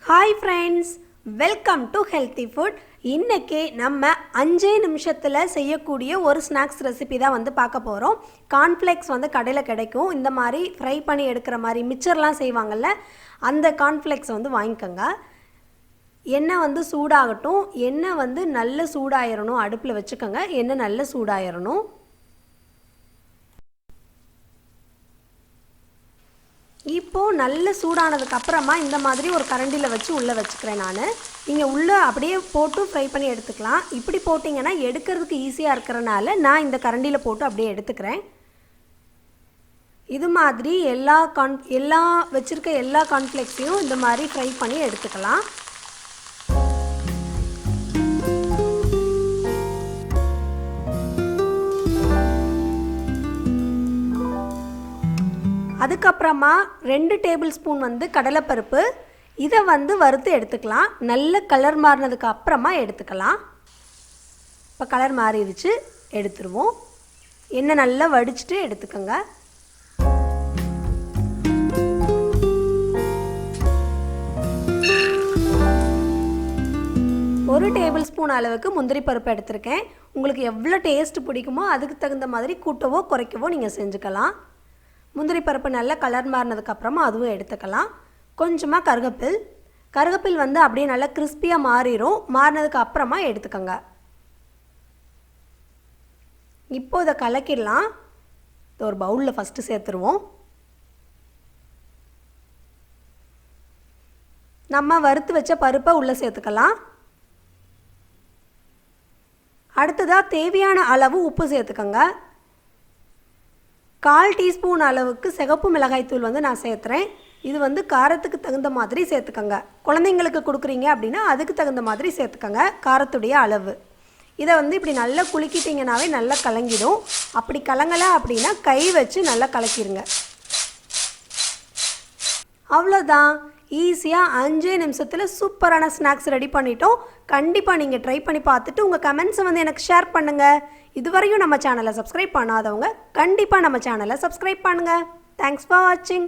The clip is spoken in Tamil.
Hi friends, welcome to healthy food. இன்றைக்கி நம்ம 5 நிமிஷத்தில் செய்யக்கூடிய ஒரு ஸ்நாக்ஸ் ரெசிபி தான் பார்க்க போகிறோம். கார்ன்ஃப்ளேக்ஸ் கடையில் கிடைக்கும். இந்த மாதிரி ஃப்ரை பண்ணி எடுக்கிற மாதிரி மிக்சர்லாம் செய்வாங்கள்ல, அந்த கார்ன்ஃப்ளேக்ஸ் வாங்கிக்கோங்க. எண்ணெய் சூடாகட்டும். எண்ணெய் நல்ல சூடாயிரணும். அடுப்பில் வச்சுக்கோங்க. எண்ணெய் நல்ல சூடாயிரணும். இப்போது நல்ல சூடானதுக்கு அப்புறமா இந்த மாதிரி ஒரு கரண்டியில் வச்சு உள்ளே வச்சுக்கிறேன். நீங்கள் உள்ளே அப்படியே போட்டு ஃப்ரை பண்ணி எடுத்துக்கலாம். இப்படி போட்டிங்கன்னா எடுக்கிறதுக்கு ஈஸியாக இருக்கிறனால நான் இந்த கரண்டியில் போட்டு அப்படியே எடுத்துக்கிறேன். இது மாதிரி எல்லா வச்சுருக்க எல்லா கார்ன்ஃப்ளேக்ஸையும் இந்த மாதிரி ஃப்ரை பண்ணி எடுத்துக்கலாம். அதுக்கப்புறமா 2 டேபிள் ஸ்பூன் கடலைப்பருப்பு, இதை வறுத்து எடுத்துக்கலாம். நல்ல கலர் மாறினதுக்கு அப்புறமா எடுத்துக்கலாம். இப்போ கலர் மாறிடுச்சு, எடுத்துருவோம். எண்ணெய் நல்லா வடிச்சிட்டு எடுத்துக்கோங்க. ஒரு டேபிள் ஸ்பூன் அளவுக்கு முந்திரி பருப்பு எடுத்திருக்கேன். உங்களுக்கு எவ்வளோ டேஸ்ட் பிடிக்குமோ அதுக்கு தகுந்த மாதிரி கூட்டவோ குறைக்கவோ நீங்கள் செஞ்சுக்கலாம். முந்திரி பருப்பு நல்லா கலர் மாறினதுக்கப்புறமா அதுவும் எடுத்துக்கலாம். கொஞ்சமாக கருவேப்பில் அப்படியே நல்லா கிறிஸ்பியாக மாறிடும். மாறினதுக்கு அப்புறமா எடுத்துக்கோங்க. இப்போ இதை கலக்கிடலாம். ஒரு பவுலில் ஃபஸ்ட்டு சேர்த்துருவோம். நம்ம வறுத்து வச்ச பருப்பை உள்ளே சேர்த்துக்கலாம். அடுத்ததாக தேவையான அளவு உப்பு சேர்த்துக்கோங்க. 1/4 டீஸ்பூன் அளவுக்கு சிகப்பு மிளகாய்த்தூள் நான் சேர்த்துறேன். இது காரத்துக்கு தகுந்த மாதிரி சேர்த்துக்கோங்க. குழந்தைங்களுக்கு கொடுக்குறீங்க அப்படின்னா அதுக்கு தகுந்த மாதிரி சேர்த்துக்கோங்க காரத்துடைய அளவு. இதை இப்படி நல்லா குலுக்கிட்டிங்கனாவே நல்லா கலங்கிடும். அப்படி கலங்கலை அப்படின்னா கை வச்சு நல்லா கலக்கிடுங்க. அவ்வளோதான். ஈஸியாக 5 நிமிஷத்தில் சூப்பரான ஸ்நாக்ஸ் ரெடி பண்ணிட்டோம். கண்டிப்பாக நீங்கள் ட்ரை பண்ணி பார்த்துட்டு உங்கள் கமெண்ட்ஸை எனக்கு ஷேர் பண்ணுங்கள். இதுவரையும் நம்ம சேனலை சப்ஸ்கிரைப் பண்ணாதவங்க கண்டிப்பாக நம்ம சேனலை சப்ஸ்கிரைப் பண்ணுங்கள். தேங்க்ஸ் ஃபார் வாட்சிங்.